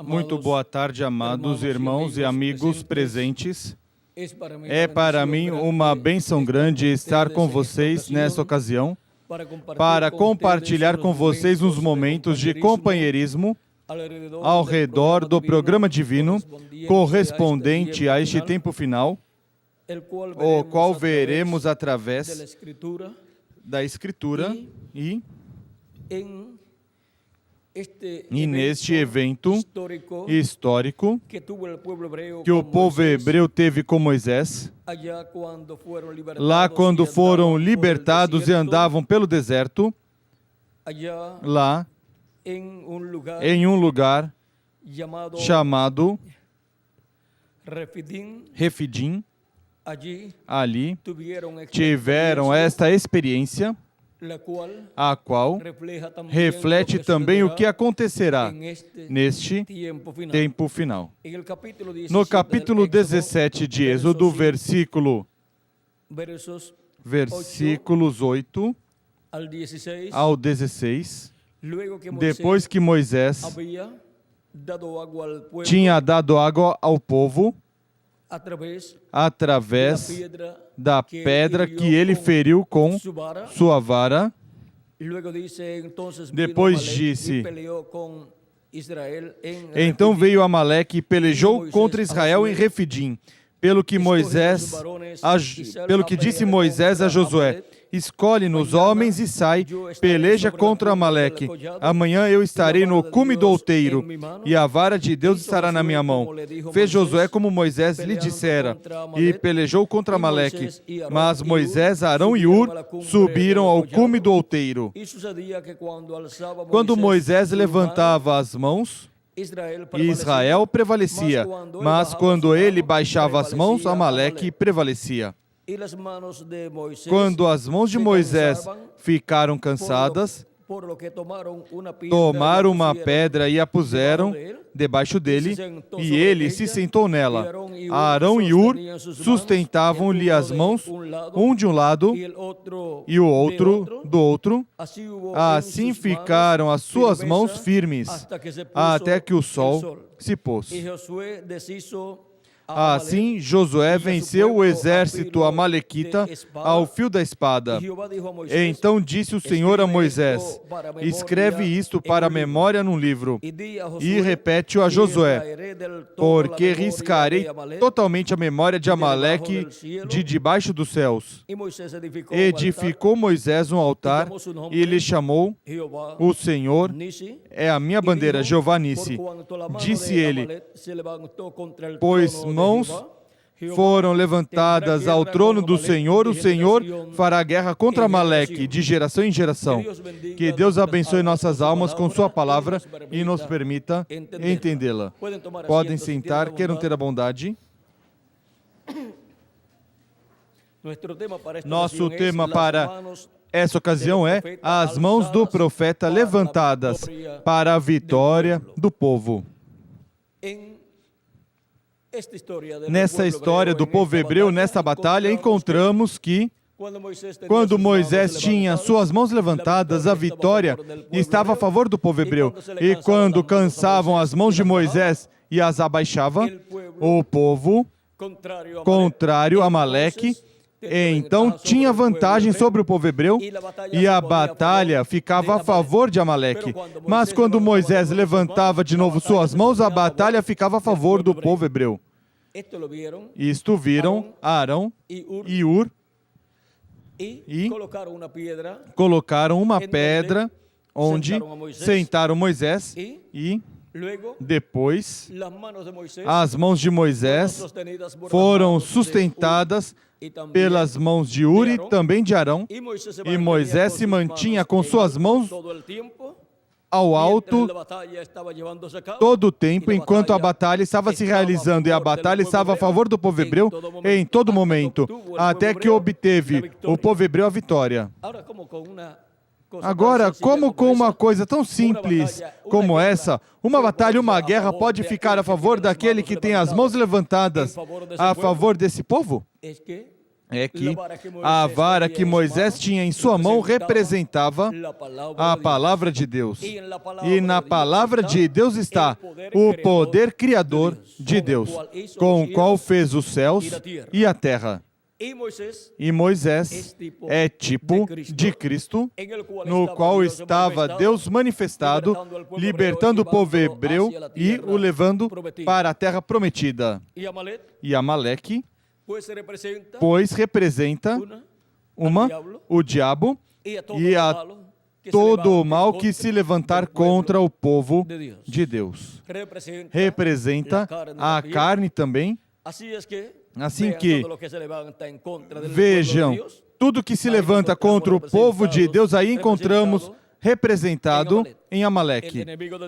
Muito boa tarde, amados irmãos e amigos presentes. É para mim uma bênção grande estar com vocês nessa ocasião para compartilhar com vocês uns momentos de companheirismo ao redor do programa divino correspondente a este tempo final, o qual veremos através da Escritura e neste evento histórico que o povo hebreu teve com Moisés, lá quando foram libertados e andavam pelo deserto, lá em um lugar chamado Refidim, ali tiveram esta experiência, a qual reflete também o que acontecerá neste tempo final. No capítulo 17 de Êxodo, versículos 8 ao 16, depois que Moisés tinha dado água ao povo, através da pedra que ele feriu com sua vara. Depois disse: então veio Amaleque e pelejou contra Israel em Refidim. Pelo que disse Moisés a Josué: escolhe-nos homens e sai, peleja contra Amaleque. Amanhã eu estarei no cume do outeiro, e a vara de Deus estará na minha mão. Fez Josué como Moisés lhe dissera, e pelejou contra Amaleque. Mas Moisés, Arão e Hur subiram ao cume do outeiro. Quando Moisés levantava as mãos, Israel prevalecia, mas quando ele baixava as mãos, Amaleque prevalecia. Quando as mãos de Moisés ficaram cansadas, tomaram uma pedra e a puseram debaixo dele, e ele se sentou nela. Arão e Hur sustentavam-lhe as mãos, um de um lado e o outro do outro. Assim ficaram as suas mãos firmes, até que o sol se pôs. Assim, Josué venceu o exército amalequita ao fio da espada. Então disse o Senhor a Moisés: escreve isto para a memória num livro, e repete-o a Josué, porque riscarei totalmente a memória de Amaleque de debaixo dos céus. Edificou Moisés um altar e lhe chamou: o Senhor é a minha bandeira, Jeová Nissi. Disse ele: pois mãos foram levantadas ao trono do Senhor, o Senhor fará guerra contra Amaleque de geração em geração. Que Deus abençoe nossas almas com sua palavra e nos permita entendê-la. Podem sentar, queiram ter a bondade. Nosso tema para essa ocasião é as mãos do profeta levantadas para a vitória do povo. Nessa história do povo hebreu, nesta batalha, encontramos que quando Moisés tinha suas mãos levantadas, a vitória estava a favor do povo hebreu. E quando cansavam as mãos de Moisés e as abaixava, o povo contrário a Amaleque, então tinha vantagem sobre o povo hebreu e a batalha ficava a favor de Amaleque. Mas quando Moisés levantava de novo suas mãos, a batalha ficava a favor do povo hebreu. Isto viram Arão e Hur e colocaram uma pedra onde sentaram Moisés e depois as mãos de Moisés foram sustentadas pelas mãos de Hur e também de Arão, e Moisés se mantinha com suas mãos ao alto todo o tempo, enquanto a batalha estava se realizando, e a batalha estava a favor do povo hebreu em todo momento, até que obteve o povo hebreu a vitória. Agora, como com uma coisa tão simples como essa, uma batalha, uma guerra pode ficar a favor daquele que tem as mãos levantadas a favor desse povo? é que a vara que Moisés tinha em sua mão representava a palavra de Deus. E na palavra de Deus está o poder criador de Deus, com o qual fez os céus e a terra. E Moisés é tipo de Cristo, no qual estava Deus manifestado, libertando o povo hebreu e o levando para a terra prometida. E Amaleque, pois representa o diabo e a todo o mal que se levantar contra o povo de Deus. Representa a carne também. Assim que, vejam, tudo que se levanta contra o povo de Deus, aí encontramos representado em Amaleque,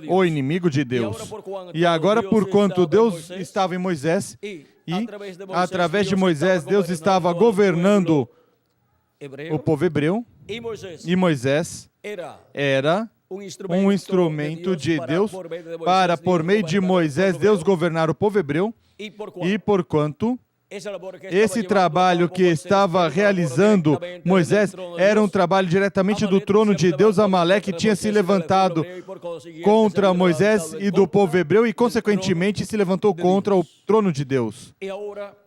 o inimigo de Deus. E agora, porquanto Deus estava em Moisés, e através de Moisés, Deus estava governando o povo hebreu, e Moisés era um instrumento de Deus para, por meio de Moisés, Deus governar o povo hebreu, e porquanto esse trabalho que estava realizando Moisés era um trabalho diretamente do trono de Deus, Amaleque tinha se levantado contra Moisés e do povo hebreu e, consequentemente, se levantou contra o trono de Deus.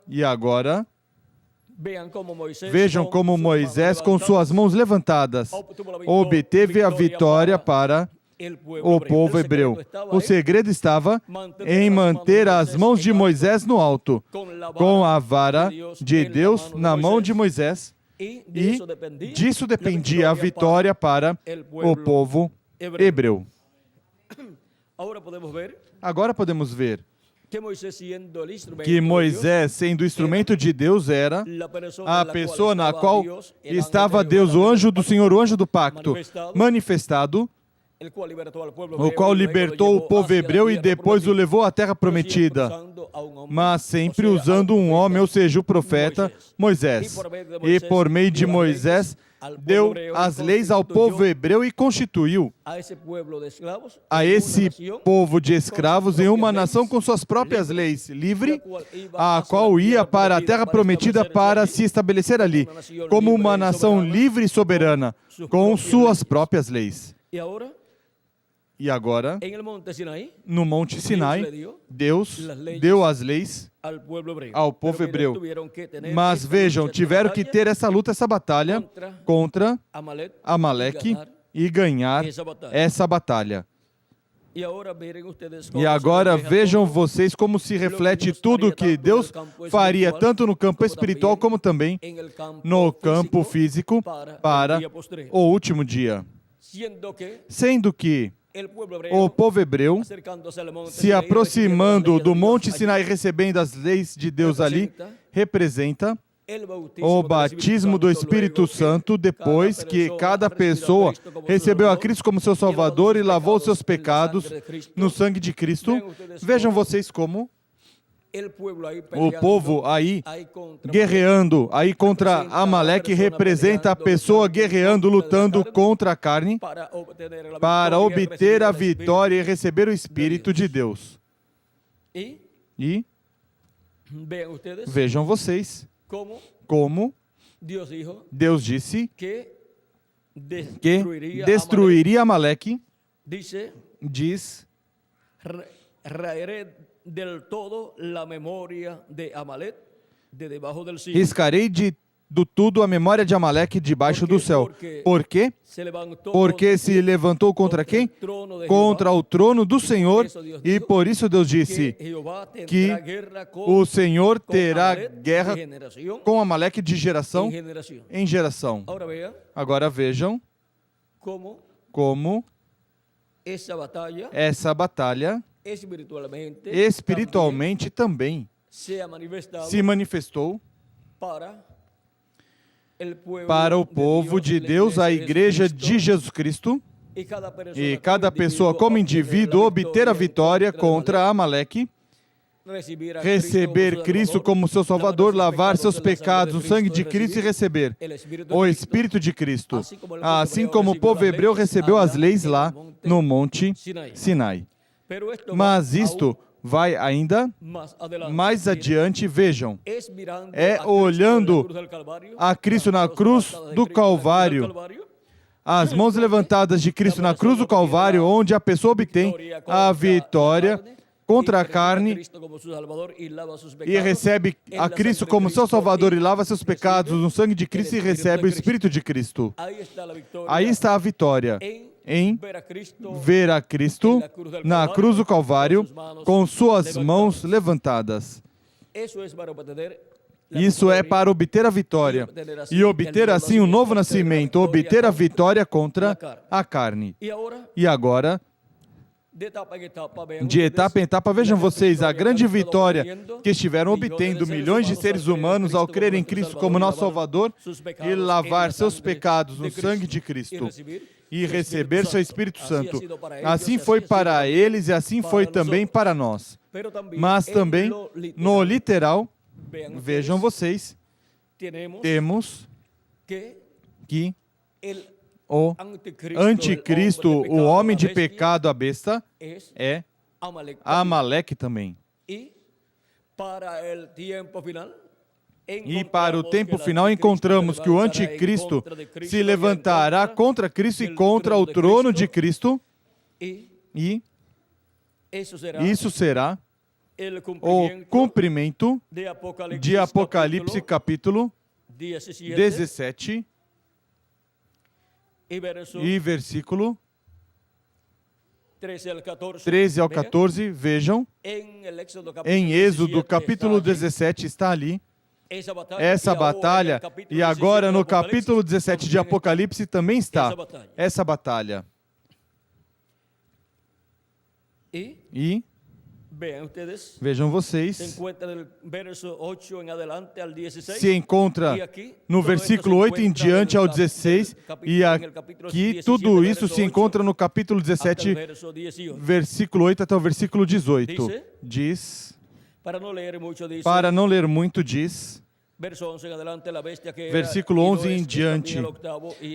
E agora, vejam como Moisés, com suas mãos levantadas, obteve a vitória para o povo hebreu. O segredo estava em manter as mãos de Moisés no alto, com a vara de Deus na mão de Moisés, e disso dependia a vitória para o povo hebreu. Agora podemos ver que Moisés, sendo instrumento de Deus, era a pessoa na qual estava Deus, o anjo do Senhor, o anjo do pacto, manifestado, o qual libertou o povo hebreu e depois o levou à terra prometida, mas sempre usando um homem, ou seja, o profeta Moisés. E por meio de Moisés, deu as leis ao povo hebreu e constituiu a esse povo de escravos em uma nação com suas próprias leis, livre, a qual ia para a terra prometida para se estabelecer ali, como uma nação livre e soberana, com suas próprias leis. E agora, no Monte Sinai, Deus deu as leis ao povo hebreu. Mas vejam, tiveram que ter essa luta, essa batalha contra Amaleque e ganhar essa batalha. E agora vejam vocês como se reflete tudo que Deus faria, tanto no campo espiritual como também no campo físico, para o último dia. Sendo que o povo hebreu, se aproximando do Monte Sinai, recebendo as leis de Deus ali, representa o batismo do Espírito Santo, depois que cada pessoa recebeu a Cristo como seu Salvador e lavou seus pecados no sangue de Cristo. Vejam vocês como o povo aí guerreando aí contra Amaleque representa a pessoa guerreando, lutando contra a carne para obter a vitória e receber o Espírito de Deus. E vejam vocês como Deus disse que destruiria Amaleque, diz: del todo la memoria de Amalek de debajo del cielo. Riscarei do tudo a memória de Amaleque debaixo do céu. Por quê? Porque se levantou contra quem? Contra o trono do Senhor, e por isso Deus disse que o Senhor terá guerra com Amaleque de geração em geração. Agora vejam como essa batalha espiritualmente também se manifestou para o povo de Deus, a igreja de Jesus Cristo, e cada pessoa como indivíduo obter a vitória contra Amaleque, receber Cristo como seu Salvador, lavar seus pecados no sangue de Cristo e receber o Espírito de Cristo, assim como o povo hebreu recebeu as leis lá no Monte Sinai. Mas isto vai ainda mais adiante, vejam, é olhando a Cristo na cruz do Calvário, as mãos levantadas de Cristo na cruz do Calvário, onde a pessoa obtém a vitória contra a carne e recebe a Cristo como seu Salvador e lava seus pecados no sangue de Cristo e recebe o Espírito de Cristo. Aí está a vitória, em ver a Cristo na cruz do Calvário com suas mãos levantadas. Isso é para obter a vitória e obter assim um novo nascimento, obter a vitória contra a carne. E agora, de etapa em etapa, vejam vocês a grande vitória que estiveram obtendo milhões de seres humanos ao crer em Cristo como nosso Salvador e lavar seus pecados no sangue de Cristo e receber seu Espírito Santo. Assim foi para eles e assim foi também para nós. Mas também, no literal, vejam vocês, temos que o anticristo, o homem de pecado, a besta, é Amaleque também. E para o tempo final encontramos que o anticristo se levantará contra Cristo e contra o trono de Cristo, e isso será o cumprimento de Apocalipse capítulo 17 e versículo 13 ao 14, vejam, em Êxodo capítulo 17 está ali essa batalha, e agora no capítulo 17 de Apocalipse também está essa batalha. E vejam vocês, se encontra no versículo 8 em diante ao 16, e aqui tudo isso se encontra no capítulo 17, versículo 8 até o versículo 18. Diz, para não ler muito, diz, versículo 11 em diante,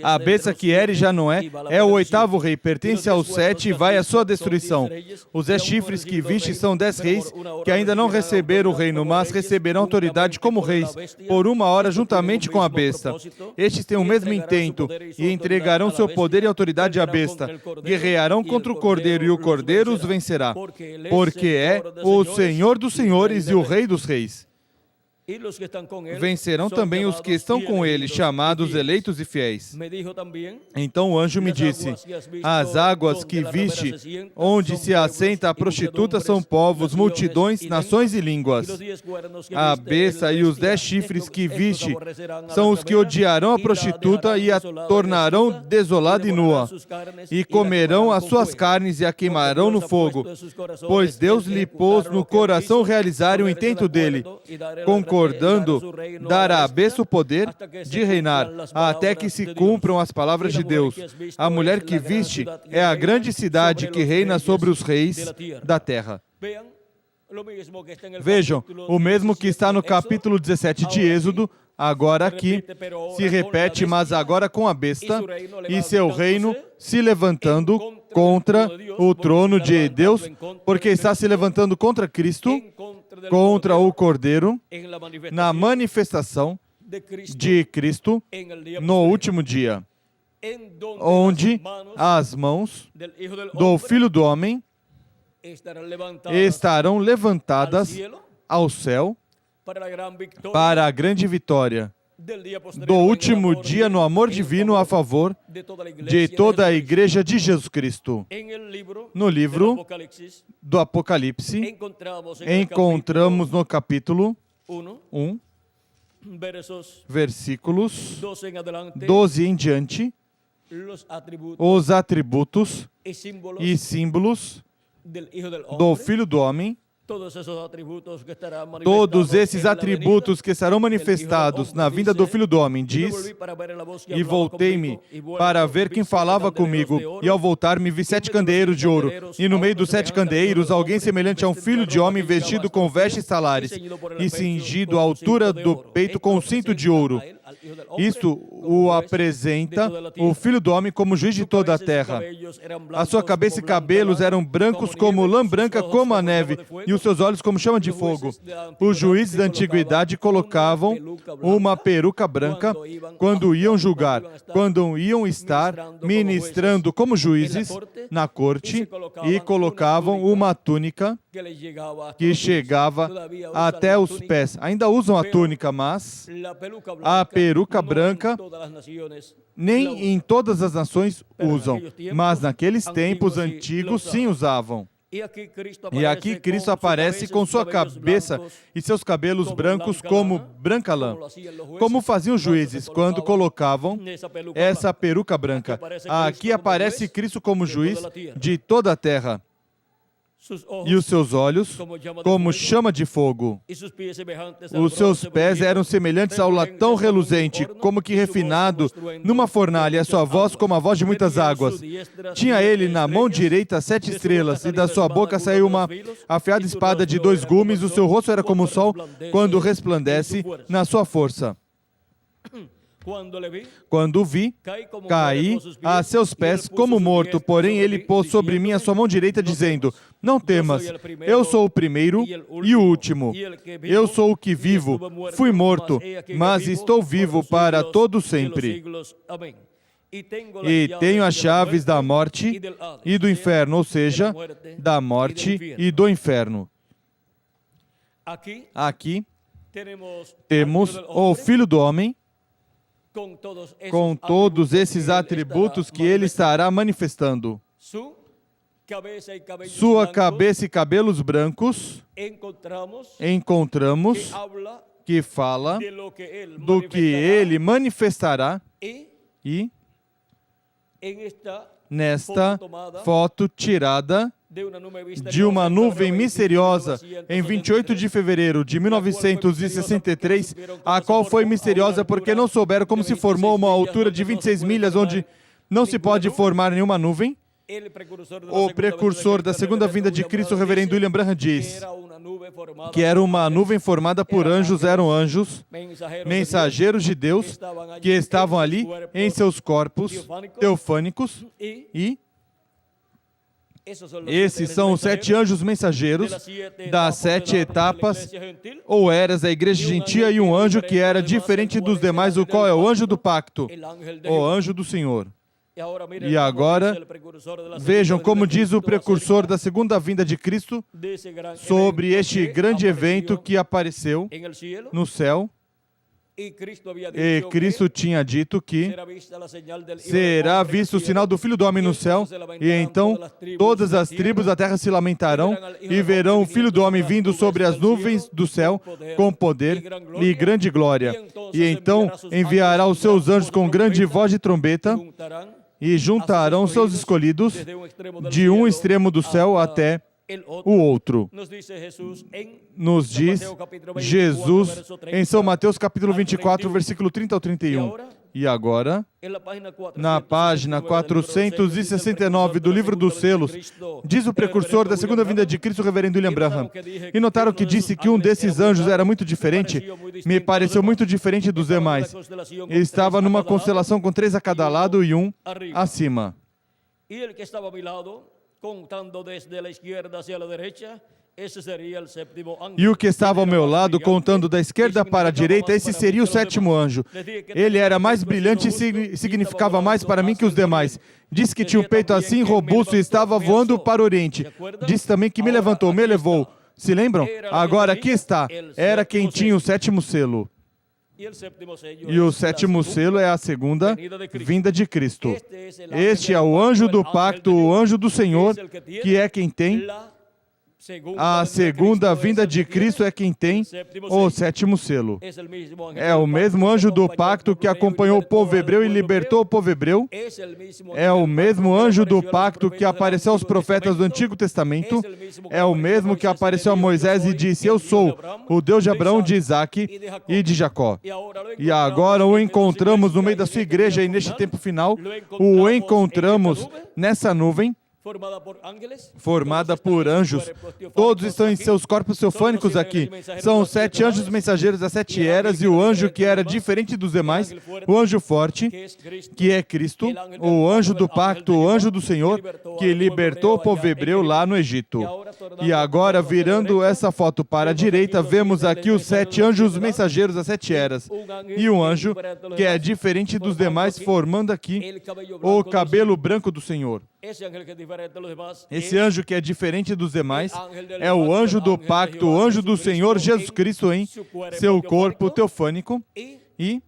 a besta que era e já não é o oitavo rei, pertence aos 7 e vai à sua destruição. Os 10 chifres que viste são 10 reis que ainda não receberam o reino, mas receberão autoridade como reis por 1 hora juntamente com a besta. Estes têm o mesmo intento e entregarão seu poder e autoridade à besta. Guerrearão contra o cordeiro e o cordeiro os vencerá, porque é o Senhor dos senhores e o Rei dos reis. Vencerão também os que estão com ele, chamados eleitos e fiéis. Então o anjo me disse, as águas que viste, onde se assenta a prostituta, são povos, multidões, nações e línguas. A besta e os 10 chifres que viste são os que odiarão a prostituta e a tornarão desolada e nua, e comerão as suas carnes e a queimarão no fogo, pois Deus lhe pôs no coração realizar o intento dele, concordando dar à besta o poder de reinar, até que se cumpram as palavras de Deus. A mulher que viste é a grande cidade que reina sobre os reis da terra. Vejam, o mesmo que está no capítulo 17 de Êxodo, agora aqui se repete, mas agora com a besta e seu reino se levantando contra o trono de Deus, porque está se levantando contra Cristo, contra o Cordeiro, na manifestação de Cristo no último dia, onde as mãos do Filho do Homem estarão levantadas ao céu para a grande vitória do último dia no amor divino a favor de toda a Igreja de Jesus Cristo. No livro do Apocalipse, encontramos no capítulo 1, versículos 12 em diante, os atributos e símbolos do Filho do Homem. Todos esses atributos que serão manifestados na vinda do Filho do Homem, diz, e voltei-me para ver quem falava comigo, e ao voltar-me vi 7 candeeiros de ouro, e no meio dos 7 candeeiros alguém semelhante a um filho de homem vestido com vestes talares, e cingido à altura do peito com um cinto de ouro. Isto o apresenta o Filho do Homem como juiz de toda a terra. A sua cabeça e cabelos eram brancos como lã branca como a neve, e os seus olhos como chama de fogo. Os juízes da antiguidade colocavam uma peruca branca quando iam julgar, quando iam estar ministrando como juízes na corte, e colocavam uma túnica que chegava até os pés. Ainda usam a túnica, mas a peruca branca nem em todas as nações usam, mas naqueles tempos antigos sim usavam. E aqui Cristo aparece com sua cabeça e seus cabelos brancos como branca lã, como faziam os juízes quando colocavam essa peruca branca. Aqui aparece Cristo como juiz de toda a terra. E os seus olhos como chama de fogo. Os seus pés eram semelhantes ao latão reluzente, como que refinado numa fornalha, e a sua voz como a voz de muitas águas. Tinha ele na mão direita 7 estrelas, e da sua boca saiu uma afiada espada de 2 gumes. O seu rosto era como o sol quando resplandece na sua força. Quando o vi, caí a seus pés como morto, porém ele pôs sobre mim a sua mão direita, dizendo: não temas, eu sou o primeiro e o último. Eu sou o que vivo, fui morto, mas estou vivo para todo sempre. E tenho as chaves da morte e do inferno, ou seja, da morte e do inferno. Aqui temos o Filho do Homem, com todos esses atributos que ele estará manifestando. Sua cabeça e cabelos brancos, encontramos que fala do que ele manifestará, e nesta foto tirada de uma nuvem misteriosa em 28 de fevereiro de 1963, a qual foi misteriosa porque não souberam como se formou uma altura de 26 milhas, onde não se pode formar nenhuma nuvem. O precursor da segunda vinda de Cristo, o reverendo William Branham, diz que era uma nuvem formada por anjos, eram anjos, mensageiros de Deus, que estavam ali em seus corpos teofânicos, e esses são os 7 anjos mensageiros das 7 etapas ou eras da igreja gentia, e um anjo que era diferente dos demais, o qual é o anjo do pacto, o anjo do Senhor. E agora, vejam como diz o precursor da segunda vinda de Cristo sobre este grande evento que apareceu no céu. E Cristo tinha dito que será visto o sinal do Filho do Homem no céu, e então todas as tribos da terra se lamentarão e verão o Filho do Homem vindo sobre as nuvens do céu com poder e grande glória. E então enviará os seus anjos com grande voz de trombeta e juntarão seus escolhidos de um extremo do céu até o outro. Nos diz Jesus em São Mateus capítulo 24, versículo 30 ao 31. E agora, na página 469 do livro dos selos, diz o precursor da segunda vinda de Cristo, o reverendo William Branham. E notaram que disse que um desses anjos era muito diferente? Me pareceu muito diferente dos demais. Estava numa constelação com 3 a cada lado e um acima. E o que estava ao meu lado, contando da esquerda para a direita, esse seria o 7º anjo. Ele era mais brilhante e significava mais para mim que os demais. Disse que tinha um peito assim, robusto, e estava voando para o oriente. Disse também que me levantou, me elevou. Se lembram? Agora aqui está. Era quem tinha o 7º selo. E o 7º selo é a segunda vinda de Cristo. Este é o anjo do pacto, o anjo do Senhor, que é quem tem. A segunda vinda de Cristo é quem tem o 7º selo. É o mesmo anjo do pacto que acompanhou o povo hebreu e libertou o povo hebreu. É o mesmo anjo do pacto que apareceu aos profetas do Antigo Testamento. É o mesmo que apareceu a Moisés e disse: eu sou o Deus de Abraão, de Isaac e de Jacó. E agora o encontramos no meio da sua igreja, e neste tempo final o encontramos nessa nuvem, formada por anjos. Todos estão em seus corpos teofânicos aqui. São os 7 anjos mensageiros das 7 eras e o anjo que era diferente dos demais, o anjo forte, que é Cristo, o anjo do pacto, o anjo do Senhor, que libertou o povo hebreu lá no Egito. E agora, virando essa foto para a direita, vemos aqui os 7 anjos mensageiros das 7 eras. E um anjo que é diferente dos demais, formando aqui o cabelo branco do Senhor. Esse anjo que é diferente dos demais é o anjo do pacto, o anjo do Senhor Jesus Cristo em seu corpo teofânico. E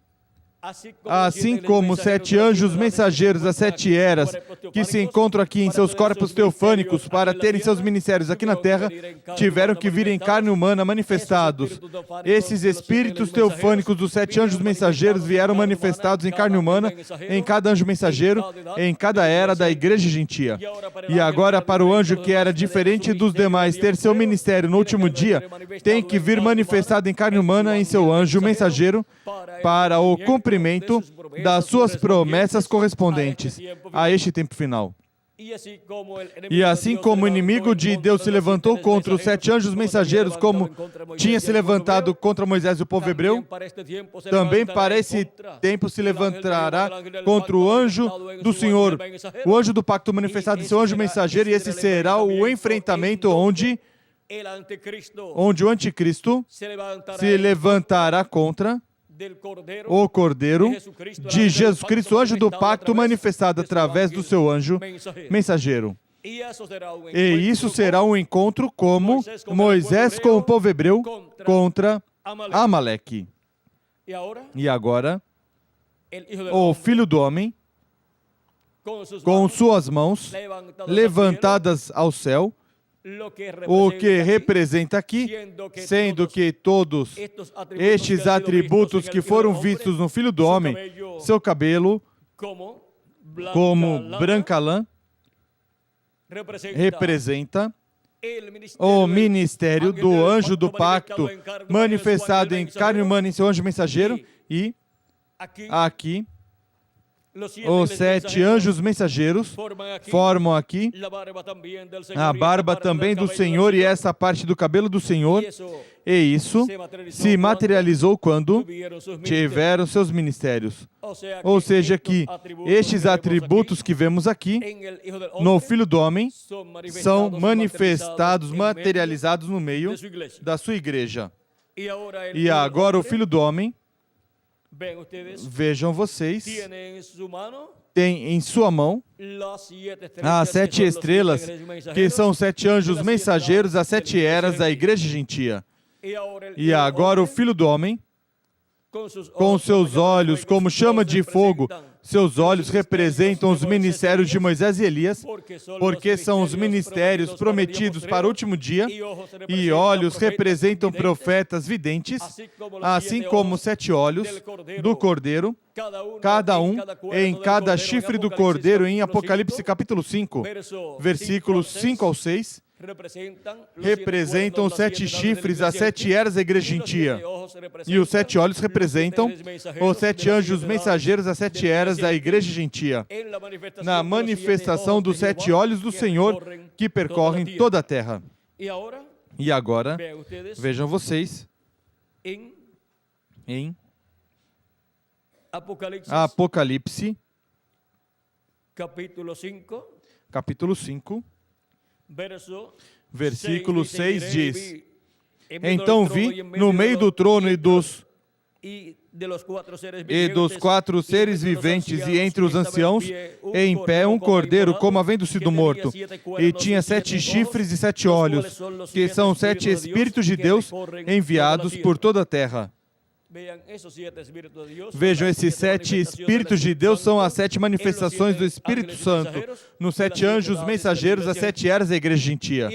assim como os 7 anjos mensageiros das 7 eras que se encontram aqui em seus corpos teofânicos para terem seus ministérios aqui na terra, tiveram que vir em carne humana manifestados. Esses espíritos teofânicos dos 7 anjos mensageiros vieram manifestados em carne humana, em cada anjo mensageiro, em cada era da igreja gentia. E agora, para o anjo que era diferente dos demais ter seu ministério no último dia, tem que vir manifestado em carne humana em seu anjo mensageiro para o cumprimento das suas promessas correspondentes a este tempo final. E assim como o inimigo de Deus se levantou contra os 7 anjos mensageiros, como tinha se levantado contra Moisés e o povo hebreu, também para esse tempo se levantará contra o anjo do Senhor, o anjo do pacto manifestado em seu anjo mensageiro, e esse será o enfrentamento onde o anticristo se levantará contra o Cordeiro de Jesus Cristo, anjo do pacto manifestado através do seu anjo mensageiro. E isso será um encontro como Moisés com o povo hebreu contra Amaleque. E agora, o Filho do Homem, com suas mãos levantadas ao céu, o que representa aqui, sendo que todos estes atributos que foram vistos no Filho do Homem, seu cabelo como branca lã, representa o ministério do anjo do pacto, manifestado em carne humana em seu anjo mensageiro, e aqui os 7 anjos mensageiros formam aqui a barba também do Senhor e essa parte do cabelo do Senhor, e isso se materializou quando tiveram seus ministérios. Ou seja, que estes atributos que vemos aqui no Filho do Homem são manifestados, materializados no meio da sua igreja. E agora o Filho do Homem, vejam vocês, tem em sua mão as 7 estrelas, que são 7 anjos mensageiros, as 7 eras da igreja gentia. E agora o Filho do Homem, com seus olhos como chama de fogo, seus olhos representam os ministérios de Moisés e Elias, porque são os ministérios prometidos para o último dia, e olhos representam profetas videntes, assim como 7 olhos do Cordeiro, cada um em cada chifre do Cordeiro, em Apocalipse capítulo 5, versículos 5 ao 6, representam os 7 chifres, as 7 eras da igreja gentia. E os 7 olhos representam os 7 anjos mensageiros, as 7 eras da igreja gentia. Na manifestação dos 7 olhos do Senhor que percorrem toda a terra. E agora, vejam vocês, em Apocalipse, capítulo 5, versículo 6 diz: Então vi no meio do trono e dos 4 seres viventes e entre os anciãos, em pé um cordeiro como havendo sido morto, e tinha 7 chifres e 7 olhos, que são 7 Espíritos de Deus enviados por toda a terra. Vejam, esses 7 Espíritos de Deus são as 7 manifestações do Espírito Santo, nos 7 anjos mensageiros, as 7 eras da igreja gentia.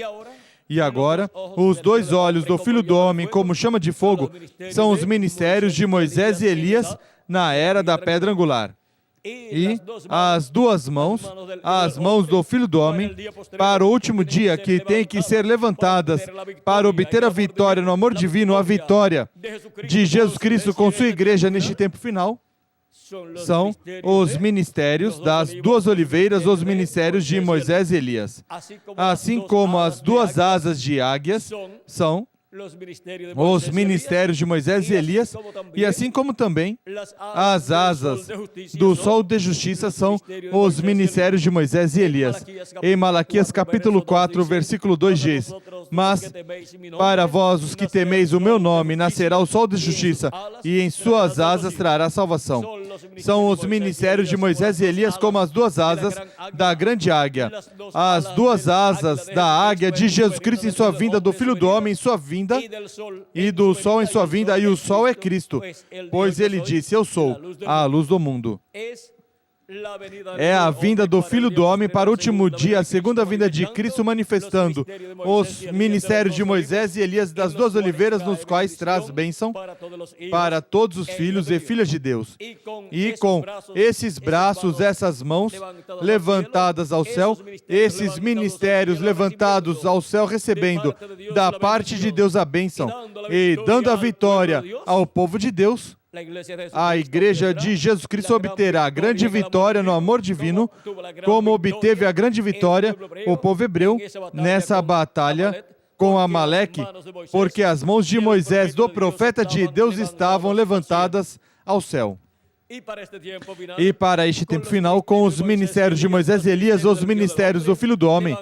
E agora, os 2 olhos do Filho do Homem, como chama de fogo, são os ministérios de Moisés e Elias na era da pedra angular. E as 2 mãos, as mãos do Filho do Homem, para o último dia, que tem que ser levantadas para obter a vitória no amor divino, a vitória de Jesus Cristo com sua igreja neste tempo final, são os ministérios das duas oliveiras, os ministérios de Moisés e Elias. Assim como as duas asas de águias são os ministérios de Moisés e Elias, e assim como também as asas do sol de justiça são os ministérios de Moisés e Elias. Em Malaquias capítulo 4, versículo 2 diz: mas para vós, os que temeis o meu nome, nascerá o sol de justiça, e em suas asas trará salvação. São os ministérios de Moisés e Elias como as duas asas da grande águia. As duas asas da águia de Jesus Cristo em sua vinda, do Filho do Homem em sua vinda, e do sol em sua vinda, e o sol é Cristo, pois ele disse: eu sou a luz do mundo. É a vinda do Filho do Homem para o último dia, a segunda vinda de Cristo, manifestando os ministérios de Moisés e Elias das duas oliveiras, nos quais traz bênção para todos os filhos e filhas de Deus. E com esses braços, essas mãos levantadas ao céu, esses ministérios levantados ao céu, recebendo da parte de Deus a bênção e dando a vitória ao povo de Deus, a Igreja de Jesus Cristo obterá grande vitória no amor divino, como obteve a grande vitória o povo hebreu nessa batalha com Amaleque, porque as mãos de Moisés, do profeta de Deus, estavam levantadas ao céu. E para este tempo final, com os ministérios de Moisés e Elias, os ministérios do Filho do Homem,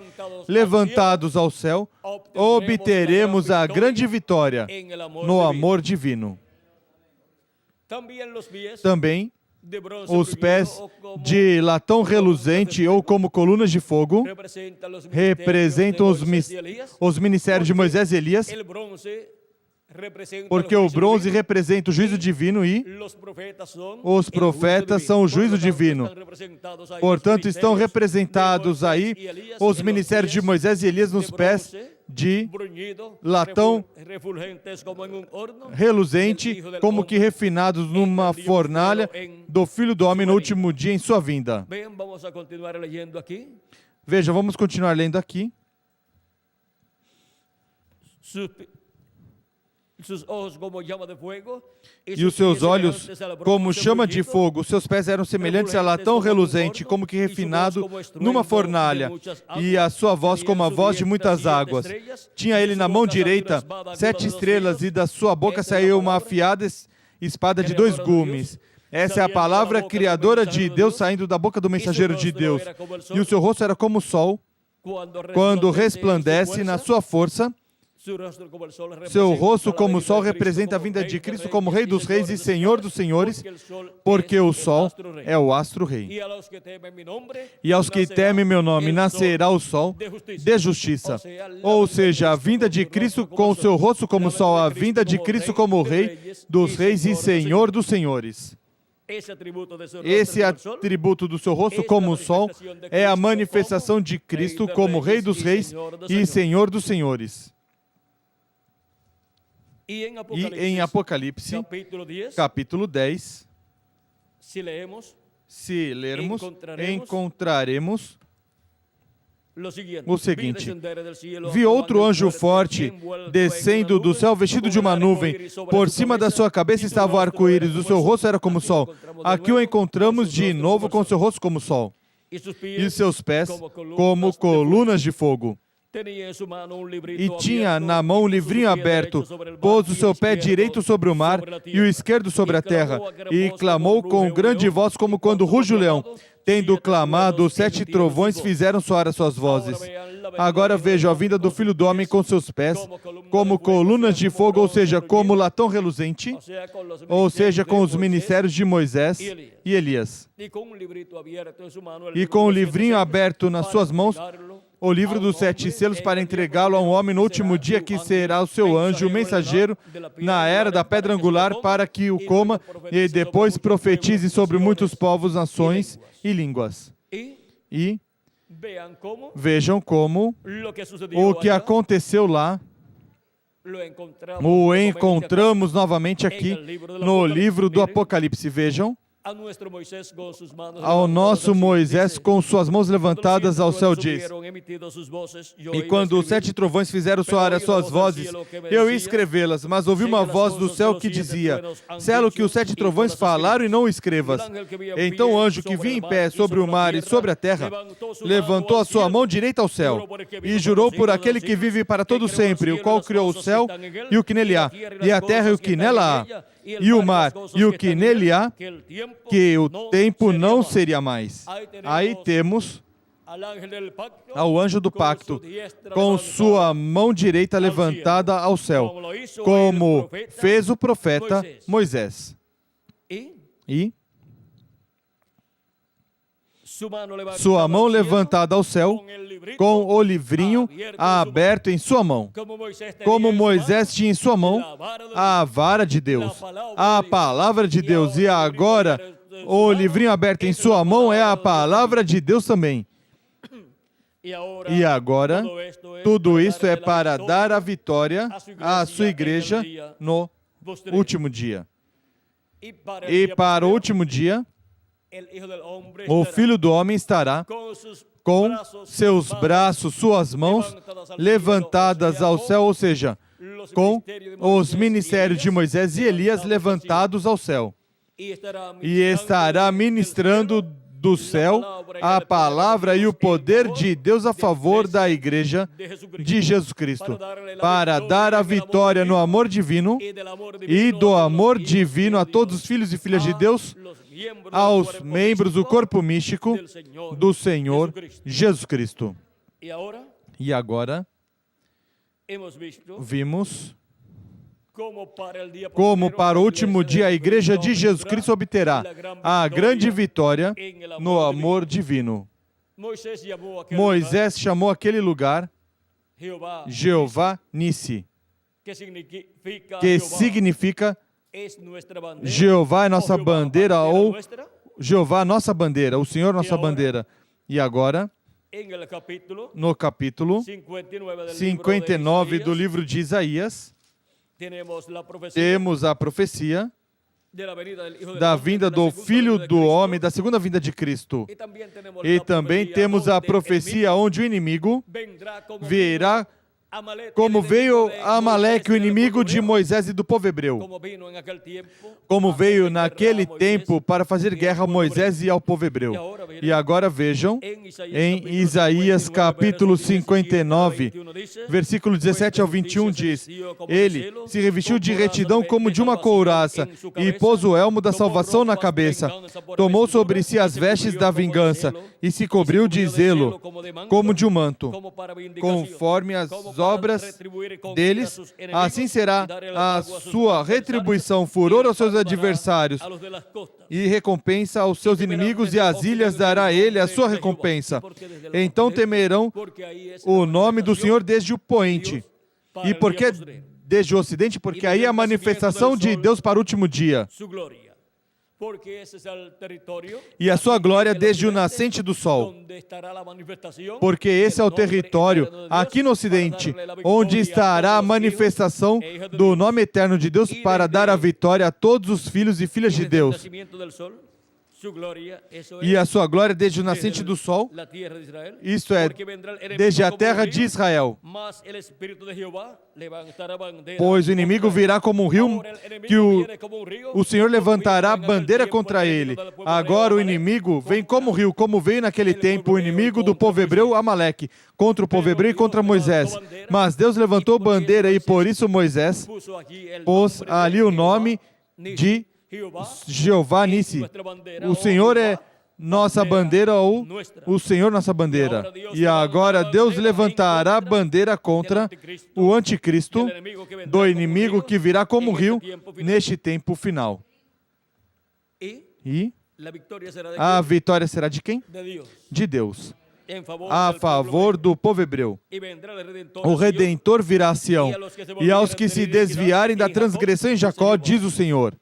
levantados ao céu, obteremos a grande vitória no amor divino. Também os pés de latão reluzente ou como colunas de fogo representam os ministérios de Moisés e Elias, porque o bronze representa o juízo divino e os profetas são o juízo divino. Portanto, estão representados aí os ministérios de Moisés e Elias nos pés de latão reluzente, como que refinados numa fornalha do Filho do Homem no último dia em sua vinda. Veja, vamos continuar lendo aqui. E os seus olhos como chama de fogo, os seus pés eram semelhantes a latão reluzente, como que refinado numa fornalha, e a sua voz como a voz de muitas águas. Tinha ele na mão direita 7 estrelas, e da sua boca saiu uma afiada espada de 2 gumes. Essa é a palavra criadora de Deus saindo da boca do mensageiro de Deus. E o seu rosto era como o sol, quando resplandece na sua força. Seu rosto como o sol representa a vinda de Cristo como Rei dos Reis e Senhor dos Senhores, porque o sol é o astro-rei. E aos que temem meu nome nascerá o sol de justiça. Ou seja, a vinda de Cristo com o seu rosto como o sol, a vinda de Cristo como Rei dos Reis e Senhor dos Senhores. Esse atributo do seu rosto como o sol é a manifestação de Cristo como Rei dos Reis e Senhor dos Senhores. E em Apocalipse, capítulo 10, se lermos, encontraremos o seguinte: vi outro anjo forte descendo do céu vestido de uma nuvem. Por cima da sua cabeça estava o arco-íris, o seu rosto era como o sol. Aqui o encontramos de novo com seu rosto como o sol, e seus pés como colunas de fogo. E tinha na mão um livrinho aberto, pôs o seu pé direito sobre o mar e o esquerdo sobre a terra, e clamou com grande voz como quando ruge o leão. Tendo clamado, os 7 trovões fizeram soar as suas vozes. Agora vejo a vinda do Filho do Homem com seus pés, como colunas de fogo, ou seja, como latão reluzente, ou seja, com os ministérios de Moisés e Elias. E com o livrinho aberto nas suas mãos, o livro dos 7 selos, para entregá-lo a um homem no último dia, que será o seu anjo, o mensageiro, na era da pedra angular, para que o coma e depois profetize sobre muitos povos, nações e línguas. E vejam como o que aconteceu lá o encontramos novamente aqui no livro do Apocalipse. Vejam, ao nosso Moisés com suas mãos levantadas ao céu diz: E quando os 7 trovões fizeram soar as suas vozes, eu ia escrevê-las, mas ouvi uma voz do céu que dizia: sela o que os 7 trovões falaram e não o escrevas. Então o anjo que vinha em pé sobre o mar e sobre a terra, levantou a sua mão direita ao céu, e jurou por aquele que vive para todo sempre, o qual criou o céu e o que nele há, e a terra e o que nela há, e o mar e o que nele há, que o tempo não seria mais. Aí temos ao anjo do pacto, com sua mão direita levantada ao céu, como fez o profeta Moisés. E sua mão levantada ao céu, com o livrinho aberto em sua mão. Como Moisés tinha em sua mão a vara de Deus, a palavra de Deus. E agora, o livrinho aberto em sua mão é a palavra de Deus também. E agora, tudo isso é para dar a vitória à sua igreja no último dia. E para o último dia, o Filho do Homem estará com seus braços, suas mãos levantadas ao céu, ou seja, com os ministérios de Moisés e Elias levantados ao céu. E estará ministrando do céu a palavra e o poder de Deus a favor da igreja de Jesus Cristo, para dar a vitória no amor divino e do amor divino a todos os filhos e filhas de Deus, aos membros do corpo místico do Senhor Jesus Cristo. E agora, vimos como para o último dia a igreja de Jesus Cristo obterá a grande vitória no amor divino. Moisés chamou aquele lugar Jeová Nissi, que significa Jeová é nossa bandeira, ou Jeová nossa bandeira, o Senhor nossa bandeira. E agora, no capítulo 59 do livro de Isaías, temos a profecia da vinda do Filho do Homem, da segunda vinda de Cristo. E também temos a profecia onde o inimigo virá como veio Amaleque, o inimigo de Moisés e do povo hebreu. Como veio naquele tempo para fazer guerra a Moisés e ao povo hebreu. E agora vejam, em Isaías capítulo 59, versículo 17 ao 21 diz: ele se revestiu de retidão como de uma couraça e pôs o elmo da salvação na cabeça. Tomou sobre si as vestes da vingança e se cobriu de zelo como de um manto, conforme as obras deles, assim será a sua retribuição, furor aos seus adversários e recompensa aos seus inimigos, e às ilhas dará ele a sua recompensa. Então temerão o nome do Senhor desde o poente. E por que desde o ocidente? Porque aí é a manifestação de Deus para o último dia. E a sua glória desde o nascente do sol. Porque esse é o território, aqui no ocidente, onde estará a manifestação do nome eterno de Deus para dar a vitória a todos os filhos e filhas de Deus. E a sua glória desde o nascente do sol, isto é, desde a terra de Israel. Pois o inimigo virá como um rio, que o Senhor levantará bandeira contra ele. Agora o inimigo vem como rio, como veio naquele tempo o inimigo do povo hebreu, Amaleque, contra o povo hebreu e contra Moisés. Mas Deus levantou bandeira e por isso Moisés pôs ali o nome de Jeová Nissi. O Senhor é nossa bandeira, ou o Senhor nossa bandeira. E agora Deus levantará a bandeira contra o anticristo, do inimigo que virá como rio neste tempo final. E a vitória será de quem? De Deus. A favor do povo hebreu. O Redentor virá a Sião, e aos que se desviarem da transgressão em Jacó, diz o Senhor.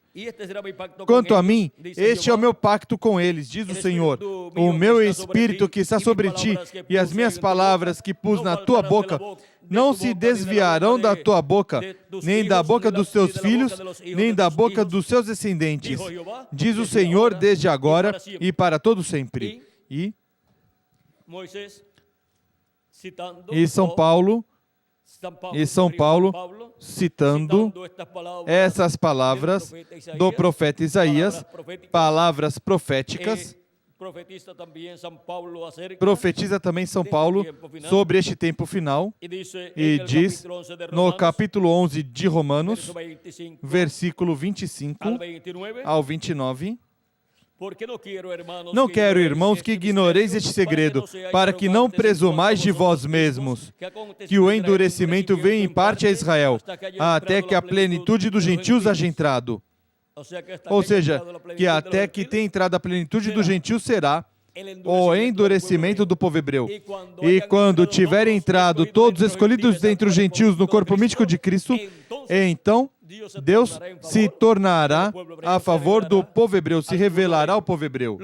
Quanto a mim, este é o meu pacto com eles, diz o Senhor. O meu Espírito que está sobre ti e as minhas palavras que pus na tua boca não se desviarão da tua boca, nem da boca dos teus filhos, nem da boca dos seus descendentes, diz o Senhor desde agora e para todo sempre. E E São Paulo, citando essas palavras do profeta Isaías, palavras proféticas, profetiza também São Paulo sobre este tempo final e diz no capítulo 11 de Romanos, versículo 25 ao 29, não quero, irmãos, que ignoreis este segredo, para que não presumais de vós mesmos, que o endurecimento veio em parte a Israel, até que a plenitude dos gentios haja entrado. Ou seja, que até que tenha entrado a plenitude dos gentios será o endurecimento do povo hebreu. E quando tiverem entrado todos os escolhidos dentre os gentios no corpo místico de Cristo, então Deus se tornará a favor do povo hebreu, se revelará ao povo hebreu.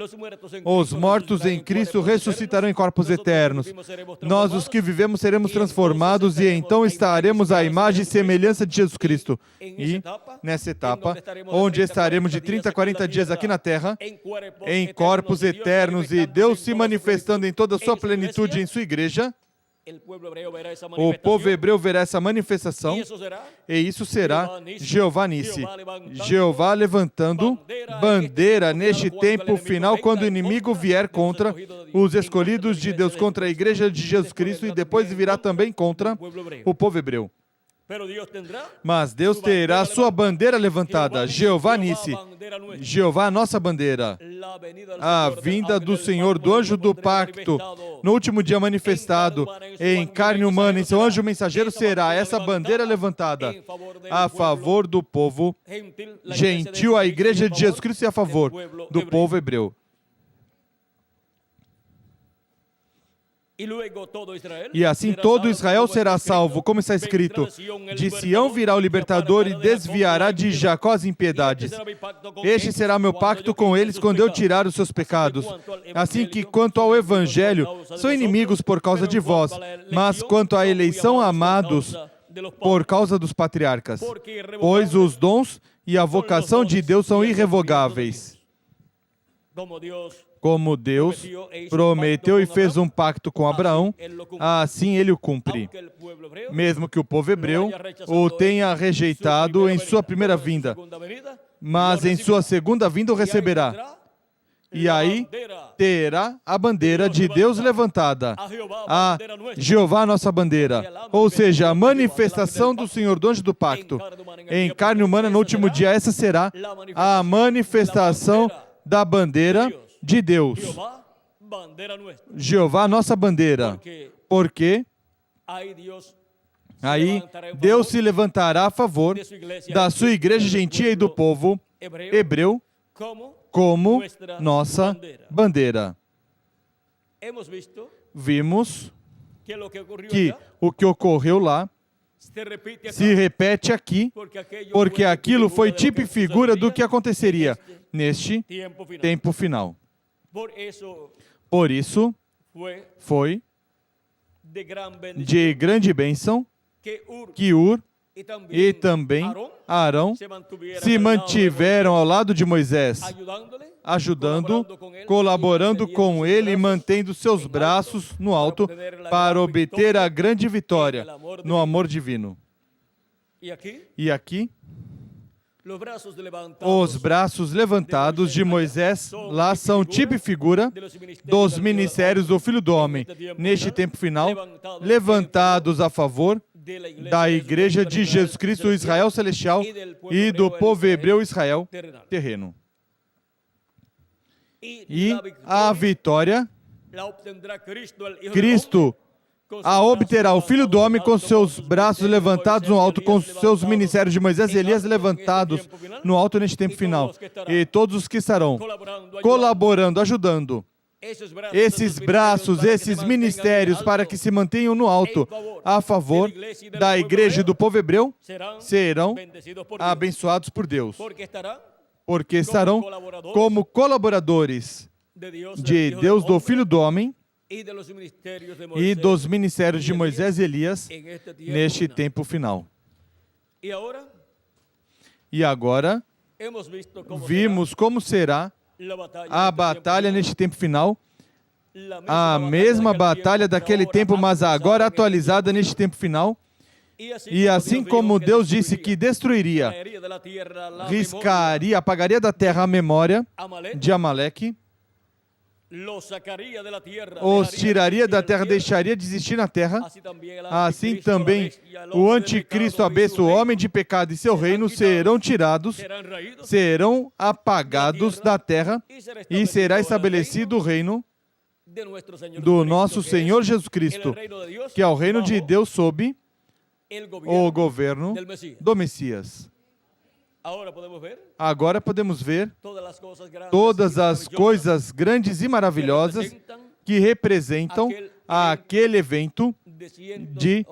Os mortos em Cristo ressuscitarão em corpos eternos. Nós, os que vivemos, seremos transformados e então estaremos à imagem e semelhança de Jesus Cristo. E, nessa etapa, onde estaremos de 30 a 40 dias aqui na terra, em corpos eternos e Deus se manifestando em toda a sua plenitude em sua igreja, o povo hebreu verá essa manifestação e isso será Jeová Nissi, Jeová levantando bandeira neste tempo final, quando o inimigo vier contra os escolhidos de Deus, contra a igreja de Jesus Cristo, e depois virá também contra o povo hebreu. Mas Deus terá sua bandeira levantada, Jeová Nissi, Jeová nossa bandeira. A vinda do Senhor, do anjo do pacto, no último dia manifestado em carne humana, em seu anjo mensageiro, será essa bandeira levantada a favor do povo gentil, a igreja de Jesus Cristo, e a favor do povo hebreu. E assim todo Israel será salvo, como está escrito: de Sião virá o libertador e desviará de Jacó as impiedades. Este será meu pacto com eles quando eu tirar os seus pecados. Assim que, quanto ao evangelho, são inimigos por causa de vós, mas quanto à eleição, amados por causa dos patriarcas, pois os dons e a vocação de Deus são irrevogáveis. Como Deus prometeu e fez um pacto com Abraão, assim ele o cumpre. Mesmo que o povo hebreu o tenha rejeitado em sua primeira vinda, mas em sua segunda vinda o receberá. E aí terá a bandeira de Deus levantada, a Jeová nossa bandeira, ou seja, a manifestação do Senhor, do anjo do pacto, em carne humana no último dia. Essa será a manifestação da bandeira de Deus, Jeová nossa bandeira, porque aí Deus se levantará a favor da sua igreja gentia e do povo hebreu como nossa bandeira. Vimos que o que ocorreu lá se repete aqui, porque aquilo foi tipo e figura do que aconteceria neste tempo final. Por isso, foi de grande bênção que Ur e também Arão se mantiveram ao lado de Moisés, ajudando, colaborando com ele e mantendo seus braços no alto para obter a grande vitória no amor divino. E aqui, os braços levantados de Moisés lá são tipo e figura dos ministérios do Filho do Homem, neste tempo final, levantados a favor da igreja de Jesus Cristo, Israel celestial, e do povo hebreu Israel terreno. E a vitória, Cristo a obterá o Filho do Homem com seus braços levantados no alto, com seus ministérios de Moisés e Elias levantados no alto neste tempo final. E todos os que estarão colaborando, ajudando esses braços, esses ministérios para que se mantenham no alto a favor da igreja e do povo hebreu, serão abençoados por Deus, porque estarão como colaboradores de Deus, do Filho do Homem, e dos ministérios de Moisés e Elias neste tempo final. E agora, vimos como será a batalha neste tempo final, a mesma batalha daquele tempo, mas agora atualizada neste tempo final. E assim como Deus disse que destruiria, riscaria, apagaria da terra a memória de Amaleque, os tiraria da terra, deixaria de existir na terra, assim também o anticristo, a besta, o homem de pecado e seu reino serão tirados, serão apagados da terra e será estabelecido o reino do nosso Senhor Jesus Cristo, que é o reino de Deus sob o governo do Messias. Agora podemos ver todas as coisas grandes e maravilhosas que representam aquele evento de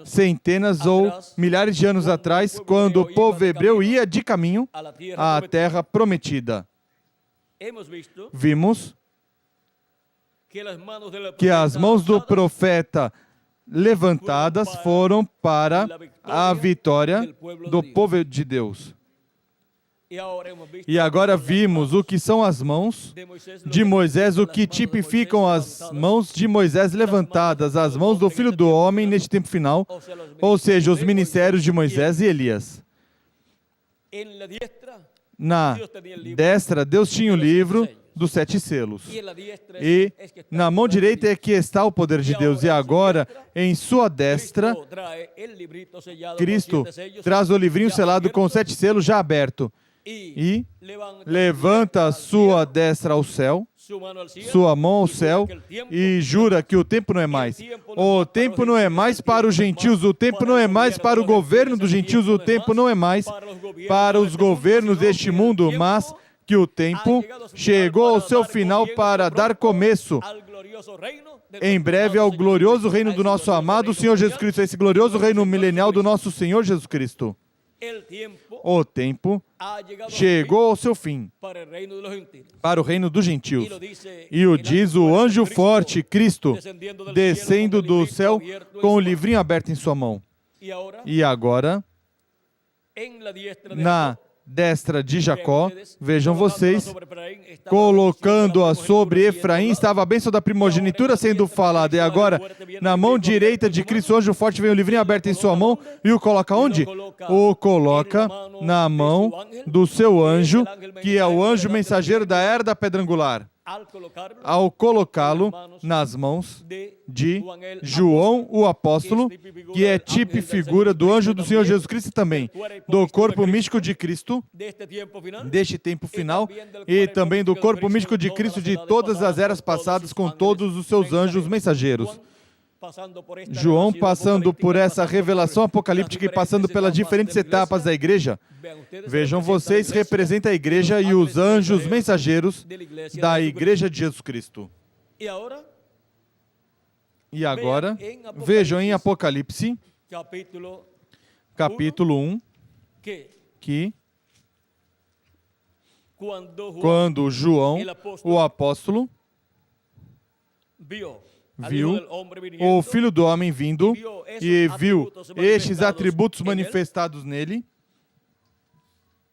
centenas ou milhares de anos atrás, quando o povo hebreu ia de caminho à terra prometida. Vimos que as mãos do profeta levantadas foram para a vitória do povo de Deus. E agora vimos o que são as mãos de Moisés, o que tipificam as mãos de Moisés levantadas, as mãos do Filho do Homem neste tempo final, ou seja, os ministérios de Moisés e Elias. Na destra, Deus tinha o livro dos 7 selos. E na mão direita é que está o poder de Deus. E agora, em sua destra, Cristo traz o livrinho selado com 7 selos já aberto. E levanta a sua destra ao céu, sua mão ao céu, e jura que o tempo não é mais. O tempo não é mais para os gentios, o tempo não é mais para o governo dos gentios, o tempo não é mais para os governos deste mundo, mas que o tempo chegou ao seu final para dar começo em breve ao glorioso reino do nosso amado Senhor Jesus Cristo, esse glorioso reino milenial do nosso Senhor Jesus Cristo. O tempo chegou ao seu fim para o reino dos gentios. E o diz o anjo forte, Cristo, descendo do céu com o livrinho aberto em sua mão. E agora, na destra de Jacó, vejam vocês, colocando-a sobre Efraim, estava a bênção da primogenitura sendo falada. E agora, na mão direita de Cristo, o anjo forte vem o livrinho aberto em sua mão e o coloca onde? O coloca na mão do seu anjo, que é o anjo mensageiro da era da pedra angular. Ao colocá-lo nas mãos de João, o apóstolo, que é tipo e figura do anjo do Senhor Jesus Cristo também, do corpo místico de Cristo, deste tempo final, e também do corpo místico de Cristo de todas as eras passadas, com todos os seus anjos mensageiros. João, passando por essa revelação apocalíptica e passando pelas diferentes etapas da igreja, vejam vocês, representa a igreja e os anjos mensageiros da igreja de Jesus Cristo. E agora, vejam em Apocalipse, capítulo 1, que quando João, o apóstolo, viu o Filho do Homem vindo e viu estes atributos manifestados nele,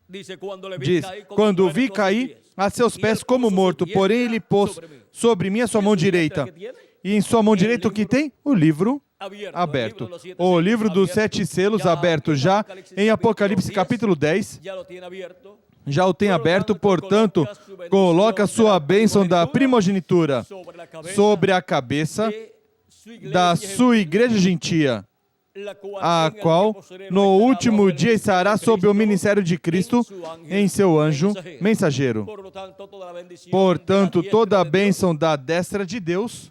diz, quando o vi cair a seus pés como morto, porém ele pôs sobre mim a sua mão direita. E em sua mão direita o que tem? O livro aberto. O livro dos 7 selos aberto já em Apocalipse capítulo 10. Já o tem aberto, portanto, coloca sua bênção da primogenitura sobre a cabeça da sua igreja gentia, a qual no último dia estará sob o ministério de Cristo em seu anjo mensageiro. Portanto, toda a bênção da destra de Deus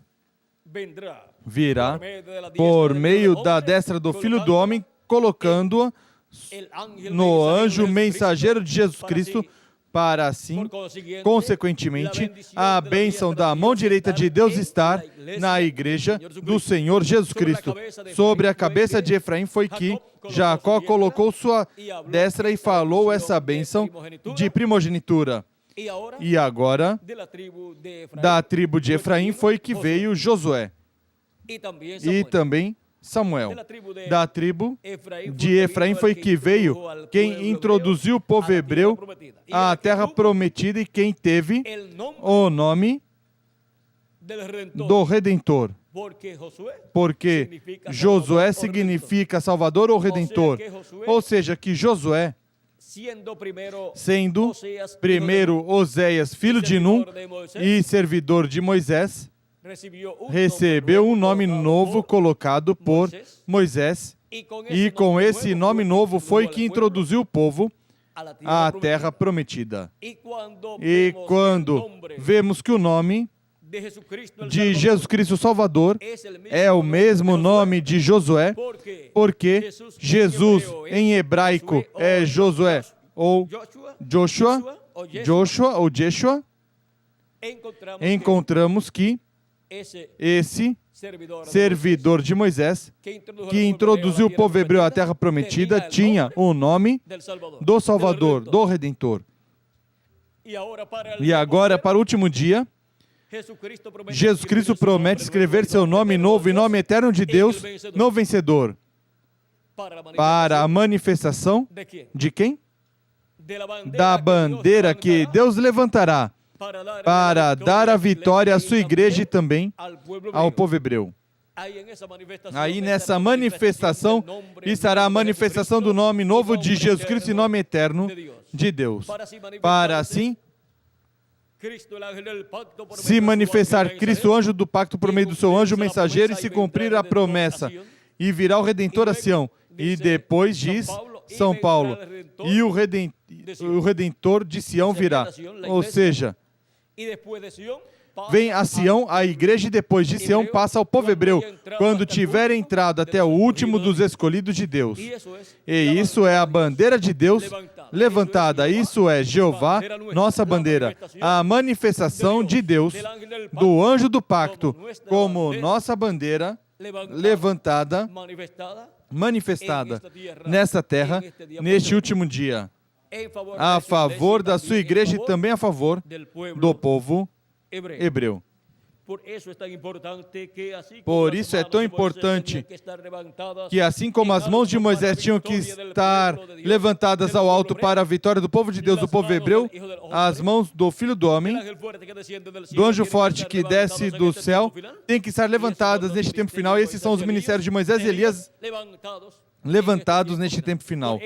virá por meio da destra do Filho do Homem, colocando-a no anjo mensageiro de Jesus Cristo, para assim, consequentemente, a bênção da mão direita de Deus estar na igreja do Senhor Jesus Cristo. Sobre a cabeça de Efraim foi que Jacó colocou sua destra e falou essa bênção de primogenitura. E agora, da tribo de Efraim foi que veio Josué e também Samuel. Da tribo de Efraim foi que veio quem introduziu o povo hebreu à terra prometida e quem teve o nome do Redentor. Porque Josué significa Salvador ou Redentor. Ou seja, que Josué, sendo primeiro Oséias, filho de Num e servidor de Moisés, recebeu um nome novo colocado por Moisés, e com esse nome novo foi que introduziu o povo à terra prometida. E quando vemos que o nome de Jesus Cristo Salvador é o mesmo nome de Josué, porque Jesus em hebraico é Josué ou Joshua, encontramos que esse servidor de Moisés, que introduziu o povo hebreu à terra prometida, tinha o nome do Salvador, do Redentor. E agora, para o último dia, Jesus Cristo promete escrever seu nome novo e nome eterno de Deus no vencedor. Para a manifestação de quem? Da bandeira que Deus levantará para dar a vitória à sua igreja e também ao povo hebreu. Aí nessa manifestação estará a manifestação do nome novo de Jesus Cristo e nome eterno de Deus. Para assim se manifestar Cristo, anjo do pacto, por meio do seu anjo mensageiro, e se cumprir a promessa, e virá o Redentor a Sião. E depois diz São Paulo, e o Redentor de Sião virá. Ou seja, vem a Sião, a igreja, e depois de Sião passa ao povo hebreu, quando tiver entrado até o último dos escolhidos de Deus. E isso é a bandeira de Deus levantada. Isso é Jeová, nossa bandeira. A manifestação de Deus, do anjo do pacto, como nossa bandeira levantada, manifestada nessa terra, neste último dia, a favor da sua igreja e também a favor do povo hebreu. Por isso é tão importante que, assim como as mãos de Moisés tinham que estar levantadas ao alto para a vitória do povo de Deus, do povo hebreu, as mãos do Filho do Homem, do anjo forte que desce do céu, têm que estar levantadas neste tempo final. Esses são os ministérios de Moisés e Elias levantados neste tempo final.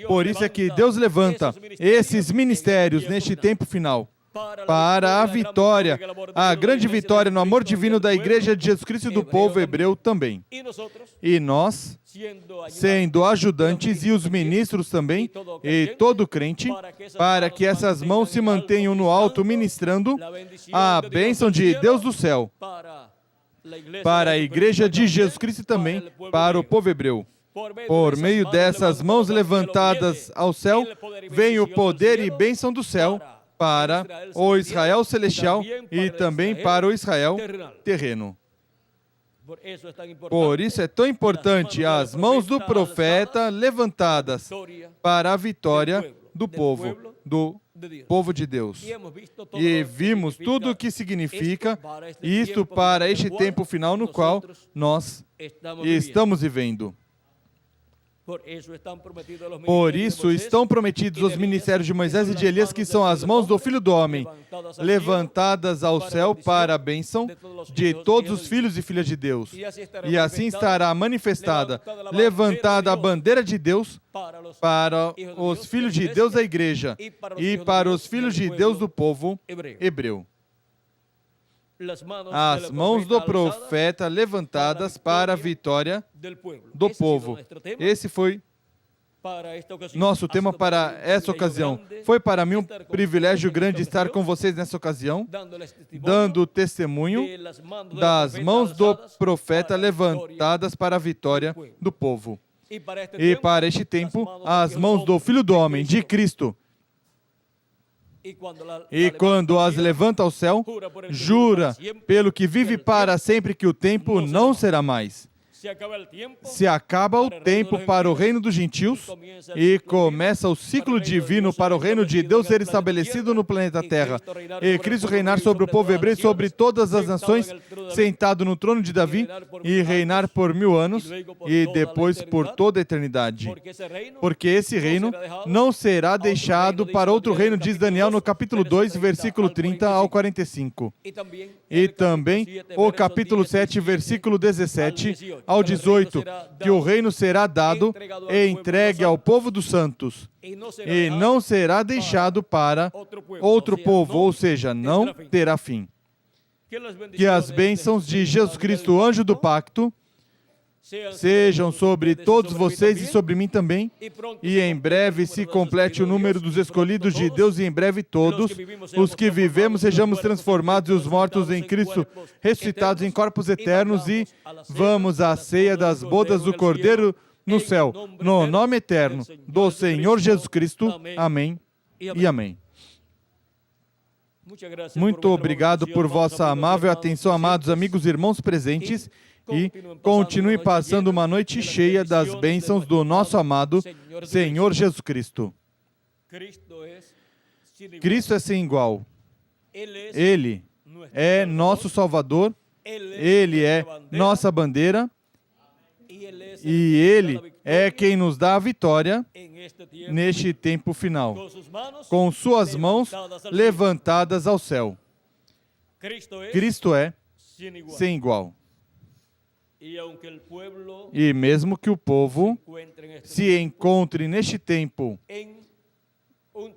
Por isso é que Deus levanta esses ministérios neste tempo final, para a vitória, a grande vitória no amor divino da Igreja de Jesus Cristo e do povo hebreu também. E nós, sendo ajudantes e os ministros também, e todo crente, para que essas mãos se mantenham no alto, ministrando a bênção de Deus do céu, para a Igreja de Jesus Cristo e também para o povo hebreu. Por meio dessas mãos levantadas ao céu, vem o poder e bênção do céu, para o Israel celestial e também para o Israel terreno. Por isso é tão importante as mãos do profeta levantadas para a vitória do povo de Deus. E vimos tudo o que significa isto para este tempo final no qual nós estamos vivendo. Por isso estão prometidos os ministérios de Moisés e de Elias, que são as mãos do Filho do Homem, levantadas ao céu para a bênção de todos os filhos e filhas de Deus. E assim estará manifestada, levantada a bandeira de Deus para os filhos de Deus da igreja e para os filhos de Deus do povo hebreu. As mãos do profeta levantadas para a vitória do povo. Esse foi nosso tema para essa ocasião. Foi para mim um privilégio grande estar com vocês nessa ocasião, dando testemunho das mãos do profeta levantadas para a vitória do povo. E para este tempo, as mãos do Filho do Homem, de Cristo. E quando as levanta ao céu, jura pelo que vive para sempre que o tempo não será mais. se acaba o tempo para o reino dos gentios e começa o ciclo divino para o reino de Deus ser estabelecido no planeta Terra, e Cristo reinar sobre o povo hebreu e sobre todas as nações, sentado no trono de Davi, e reinar por 1000 anos e depois por toda a eternidade. Porque esse reino não será deixado para outro reino, diz Daniel no capítulo 2, versículo 30 ao 45. E também o capítulo 7, versículo 17 ao 18, que o reino será dado e entregue ao povo dos santos, e não será deixado para outro povo, ou seja, não terá fim. Que as bênçãos de Jesus Cristo, anjo do pacto, sejam sobre todos vocês e sobre mim também, e em breve se complete o número dos escolhidos de Deus, e em breve todos os que vivemos sejamos transformados e os mortos em Cristo ressuscitados em corpos eternos, e vamos à ceia das bodas do Cordeiro no céu, no nome eterno do Senhor Jesus Cristo. Amém e amém. Muito obrigado por vossa amável atenção, amados amigos e irmãos presentes, e continue passando uma noite cheia das bênçãos do nosso amado Senhor Jesus Cristo. Cristo é sem igual. Ele é nosso Salvador, Ele é nossa bandeira, e Ele é quem nos dá a vitória neste tempo final, com suas mãos levantadas ao céu. Cristo é sem igual. E mesmo que o povo se encontre neste tempo,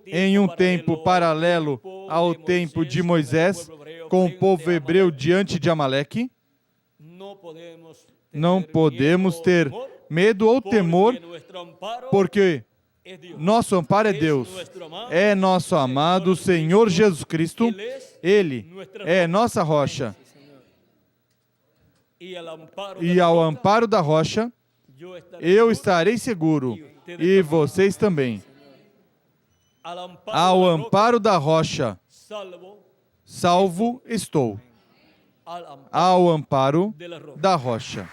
em um tempo paralelo ao tempo de Moisés, com o povo hebreu diante de Amaleque, não podemos ter medo ou temor, porque nosso amparo é Deus, é nosso amado Senhor Jesus Cristo, Ele é nossa rocha. E ao amparo da rocha, eu estarei seguro, e vocês também. Ao amparo da rocha, salvo estou. Ao amparo da rocha,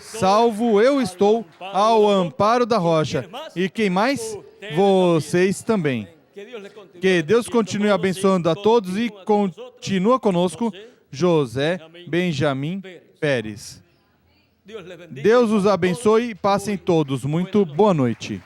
salvo eu estou, ao amparo da rocha. E quem mais? Vocês também. Que Deus continue abençoando a todos e continua conosco, José Benjamin Pérez. Deus os abençoe e passem todos muito boa noite.